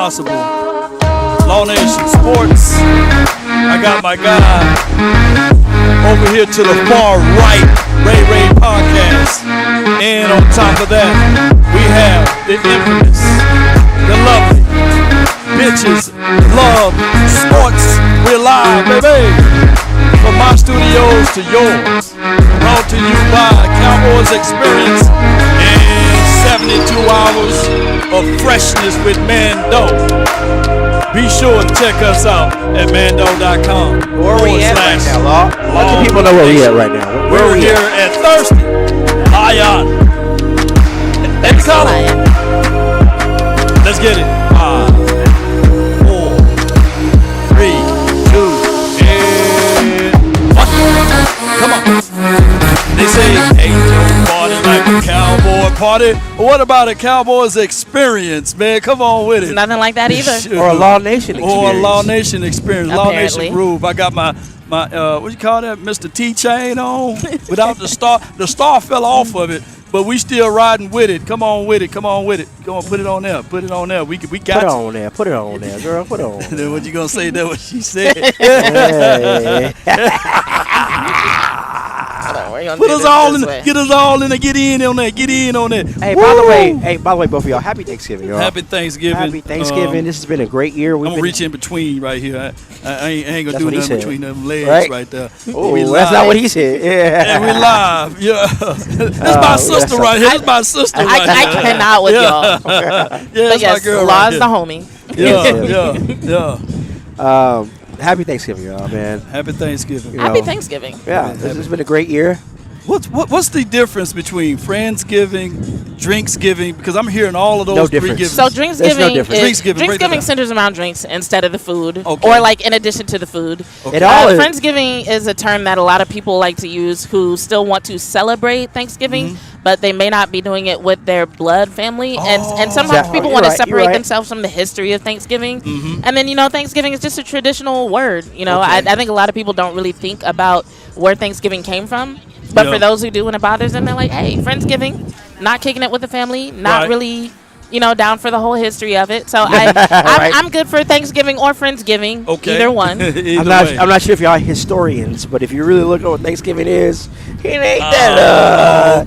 possible. Law Nation Sports. I got my guy over here to the far right, Ray Podcast. And on top of that, we have the infamous, the lovely, bitches love sports. We're live, baby. From my studios to yours. Brought to you by Cowboys Experience and 72 hours of freshness with Mando. Be sure to check us out at mando.com. Where are we at right now, Law? Let people know where we at right now. We're here at Thirsty Lion. Let's go. Let's get it. 5, 4, 3, 2, and 1. Come on. They say ain't party like a cowboy party. But what about a Cowboys experience, man? Come on with it. It's nothing like that either. Or a Law Nation experience. Or a Law Nation experience. Apparently. Law Nation groove. I got my what you call that, Mr. T-chain on without the star. The star fell off of it, but we still riding with it. Come on with it. Come on with it. Go on, put it on there. Put it on there. We got put it on there. Put it on there, girl. Put it on. Then what you gonna say? That what she said. Put us all in. Get us all in. Get in on that. Get in on that. Hey, by the way, both of y'all, happy Thanksgiving, y'all. Happy Thanksgiving. Happy Thanksgiving. This has been a great year. I'm gonna reach in between right here. I ain't gonna That's do what he nothing said. between them legs right there. Oh, that's not what he said. Yeah. And we live. Yeah. This my sister right here. This my sister right here. I cannot with y'all. Yeah, But that's yes, my girl Law right is the homie. Yeah. Happy Thanksgiving, y'all, man. Happy Thanksgiving. Happy Thanksgiving. Yeah, this has been a great year. What's the difference between Friendsgiving, Drinksgiving? Because I'm hearing all of those No three difference. givings. So Drinksgiving break that down. centers around drinks instead of the food, Okay. or like in addition to the food. Okay. It all is. Friendsgiving is a term that a lot of people like to use who still want to celebrate Thanksgiving, but they may not be doing it with their blood family. And sometimes people want to separate themselves from the history of Thanksgiving. And then, Thanksgiving is just a traditional word. I think a lot of people don't really think about where Thanksgiving came from. But for those who do and it bothers them, they're like, hey, Friendsgiving, not kicking it with the family, not really, down for the whole history of it. So I'm good for Thanksgiving or Friendsgiving, either one. I'm not sure if y'all are historians, but if you really look at what Thanksgiving is, it ain't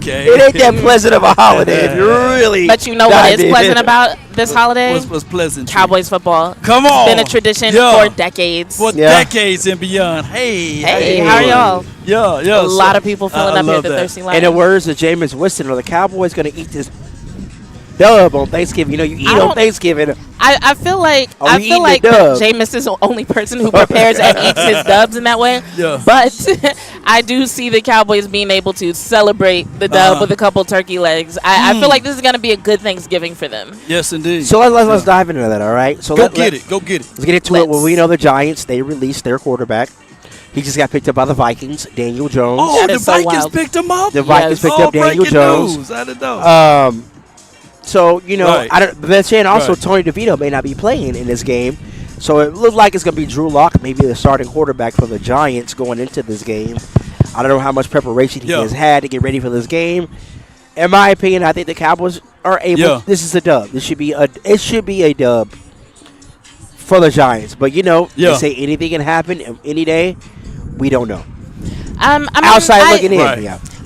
it ain't that pleasant of a holiday if you really. But you know what is pleasant about this holiday? What's pleasant? Cowboys football. Come on. It's been a tradition for decades. For decades and beyond. Hey, how are y'all? Yeah. A lot of people filling up here at the Thirsty Lion. In the words of Jameis Winston, are the Cowboys going to eat this dub on Thanksgiving? You eat on Thanksgiving. I feel like Jameis is the only person who prepares and eats his dubs in that way. Yeah. But I do see the Cowboys being able to celebrate the dub with a couple turkey legs. I feel like this is going to be a good Thanksgiving for them. Yes, indeed. So let's dive into that, all right? So Go get it. Let's get into it. Well, we know the Giants, they released their quarterback. He just got picked up by the Vikings, Daniel Jones. Oh, the Vikings picked him up? The Vikings picked up Daniel Jones. News. I didn't know. So, they're saying also Tony DeVito may not be playing in this game. So it looks like it's going to be Drew Lock, maybe the starting quarterback for the Giants going into this game. I don't know how much preparation he has had to get ready for this game. In my opinion, I think the Cowboys are able. This is a dub. It should be a dub for the Giants. But, they say anything can happen any day. We don't know. Outside looking in,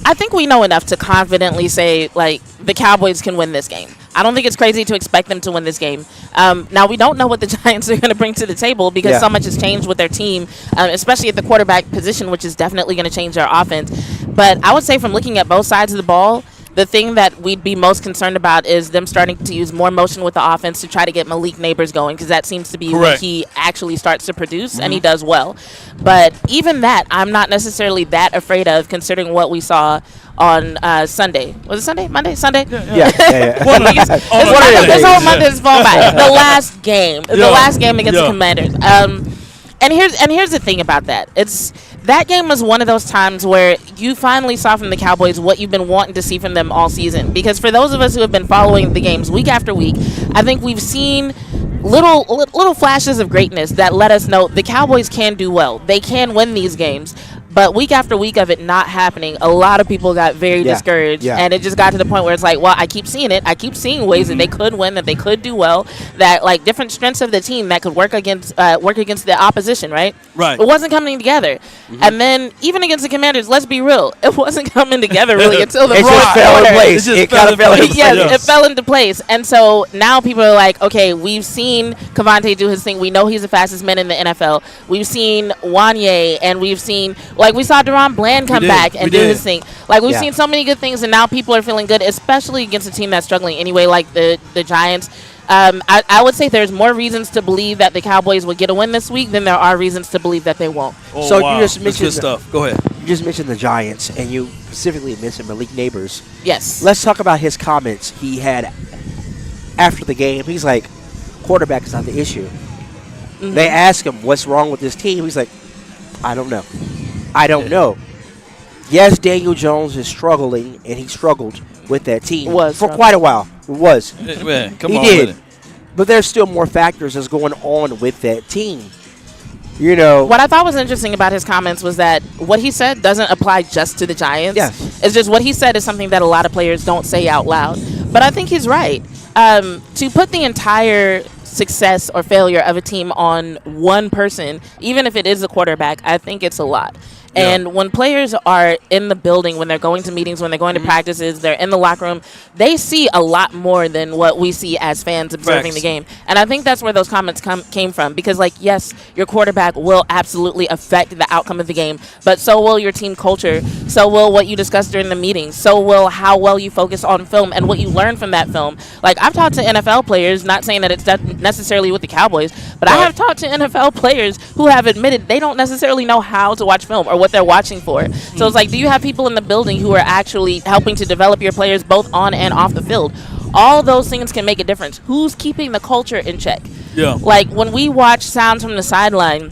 I think we know enough to confidently say, the Cowboys can win this game. I don't think it's crazy to expect them to win this game. Now, we don't know what the Giants are going to bring to the table because so much has changed with their team, especially at the quarterback position, which is definitely going to change their offense. But I would say from looking at both sides of the ball, the thing that we'd be most concerned about is them starting to use more motion with the offense to try to get Malik Neighbors going, because that seems to be when he actually starts to produce, and he does well. But even that, I'm not necessarily that afraid of, considering what we saw on Sunday. Was it Sunday? Monday? Sunday? Yeah. This whole month is falling by. The last game. The last game against the Commanders. And here's the thing about that. That game was one of those times where you finally saw from the Cowboys what you've been wanting to see from them all season. Because for those of us who have been following the games week after week, I think we've seen little flashes of greatness that let us know the Cowboys can do well. They can win these games. But week after week of it not happening, a lot of people got very discouraged. Yeah. And it just got to the point where it's like, well, I keep seeing it. I keep seeing ways that they could win, that they could do well, that like different strengths of the team that could work against the opposition, right? Right. It wasn't coming together. And then even against the Commanders, let's be real, it wasn't coming together really until the It fourth just fell in quarter. place. It kind of fell into place. Yes, it fell into place. And so now people are like, okay, we've seen Cavante do his thing. We know he's the fastest man in the NFL. We've seen Wanye, and we've seen, like, we saw Deron Bland come back and do his thing. Like, we've seen so many good things, and now people are feeling good, especially against a team that's struggling anyway, like the Giants. I would say there's more reasons to believe that the Cowboys will get a win this week than there are reasons to believe that they won't. Oh, So wow. you just That's mentioned good stuff. Go ahead. You just mentioned the Giants, and you specifically mentioned Malik Neighbors. Yes. Let's talk about his comments he had after the game. He's like, quarterback is not the issue. They asked him, what's wrong with this team? He's like, I don't know. I don't know. Yes, Daniel Jones is struggling, and he struggled with that team for quite a while. Man, come he on did. with it. But there's still more factors that's going on with that team. You know, What I thought was interesting about his comments was that what he said doesn't apply just to the Giants. Yes. It's just what he said is something that a lot of players don't say out loud. But I think he's right. To put the entire success or failure of a team on one person, even if it is the quarterback, I think it's a lot. And when players are in the building, when they're going to meetings, when they're going to practices, they're in the locker room, they see a lot more than what we see as fans observing the game. And I think that's where those comments came from. Because, like, yes, your quarterback will absolutely affect the outcome of the game, but so will your team culture. So will what you discuss during the meetings. So will how well you focus on film and what you learn from that film. Like, I've talked to NFL players, not saying that it's necessarily with the Cowboys, but I have talked to NFL players who have admitted they don't necessarily know how to watch film or what they're watching for. So it's like, do you have people in the building who are actually helping to develop your players both on and off the field? All those things can make a difference. Who's keeping the culture in check? Yeah. Like, when we watch sounds from the sideline,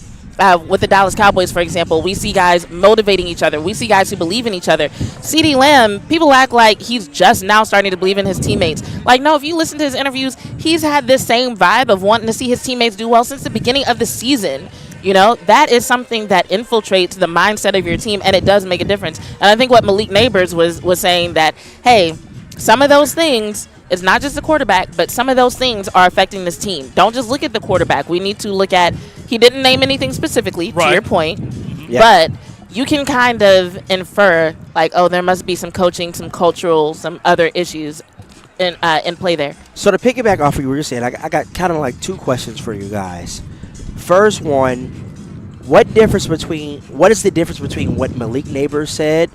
with the Dallas Cowboys, for example, we see guys motivating each other. We see guys who believe in each other. CeeDee Lamb, people act like he's just now starting to believe in his teammates. Like, no, if you listen to his interviews, he's had this same vibe of wanting to see his teammates do well since the beginning of the season. You know, that is something that infiltrates the mindset of your team, and it does make a difference. And I think what Malik Neighbors was saying that, hey, some of those things, it's not just the quarterback, but some of those things are affecting this team. Don't just look at the quarterback. We need to look at, he didn't name anything specifically, to your point, but you can kind of infer, like, oh, there must be some coaching, some cultural, some other issues in play there. So to piggyback off of what you were saying, I got kind of like two questions for you guys. First one, what is the difference between what Malik Neighbors said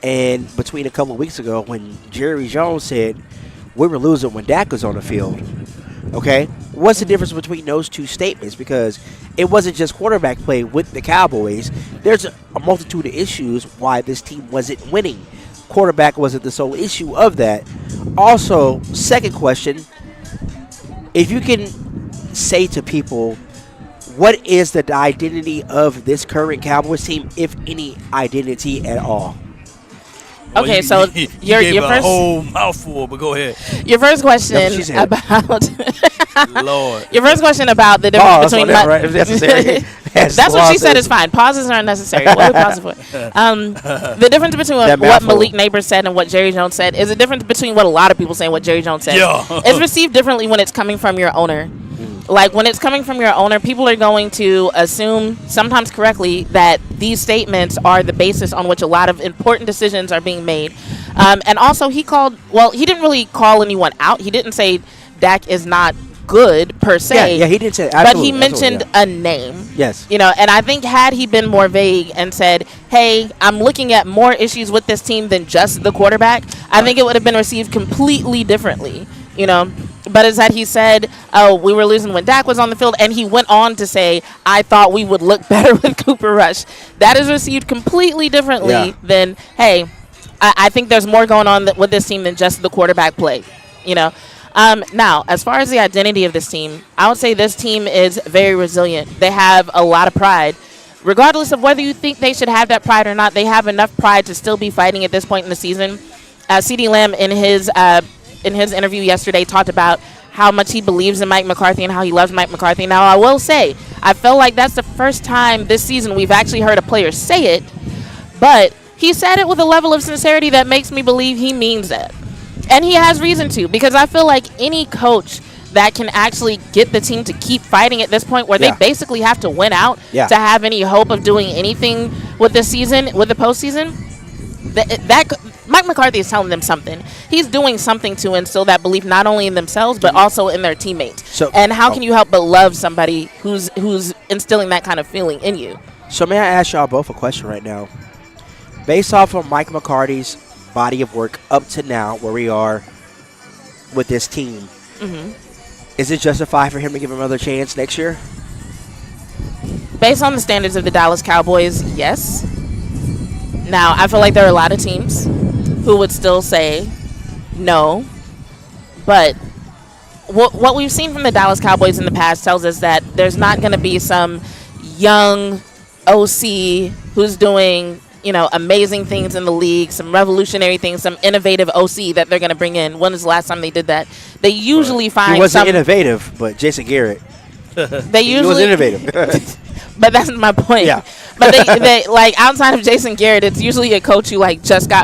and between a couple of weeks ago when Jerry Jones said we were losing when Dak was on the field? Okay? What's the difference between those two statements? Because it wasn't just quarterback play with the Cowboys. There's a multitude of issues why this team wasn't winning. Quarterback wasn't the sole issue of that. Also, second question, if you can say to people, what is the identity of this current Cowboys team, if any identity at all? Well, Okay, so you your gave a first whole mouthful, but go ahead. your first question That's what she said. about Lord. your first question about the difference between right, if necessary. That's what she said is fine. Pauses are unnecessary. What are we pausing for? The difference between That what mouthful. Malik Neighbors said and what Jerry Jones said is a difference between what a lot of people say and what Jerry Jones said. Yeah. It's received differently when it's coming from your owner. Like, when it's coming from your owner, people are going to assume, sometimes correctly, that these statements are the basis on which a lot of important decisions are being made. And also, he didn't really call anyone out. He didn't say Dak is not good, per se. Yeah, he did say but he mentioned a name. Yes. You know, and I think had he been more vague and said, hey, I'm looking at more issues with this team than just the quarterback, I think it would have been received completely differently, you know. But it's that he said, oh, we were losing when Dak was on the field, and he went on to say, I thought we would look better with Cooper Rush. That is received completely differently than, hey, I think there's more going on with this team than just the quarterback play, you know. Now, as far as the identity of this team, I would say this team is very resilient. They have a lot of pride. Regardless of whether you think they should have that pride or not, they have enough pride to still be fighting at this point in the season. CeeDee Lamb, in his interview yesterday, talked about how much he believes in Mike McCarthy and how he loves Mike McCarthy. Now, I will say, I feel like that's the first time this season we've actually heard a player say it. But he said it with a level of sincerity that makes me believe he means it. And he has reason to, because I feel like any coach that can actually get the team to keep fighting at this point where they basically have to win out to have any hope of doing anything with this season, with the postseason, that Mike McCarthy is telling them something. He's doing something to instill that belief not only in themselves but also in their teammates. So, and how can you help but love somebody who's instilling that kind of feeling in you? So may I ask y'all both a question right now? Based off of Mike McCarthy's body of work up to now, where we are with this team, is it justified for him to give him another chance next year? Based on the standards of the Dallas Cowboys, yes. Now, I feel like there are a lot of teams who would still say no. But what we've seen from the Dallas Cowboys in the past tells us that there's not going to be some young OC who's doing, amazing things in the league, some revolutionary things, some innovative OC that they're going to bring in. When was the last time they did that? They usually find he wasn't innovative, but Jason Garrett. He was innovative. But that's my point. Yeah. But they like outside of Jason Garrett, it's usually a coach who just got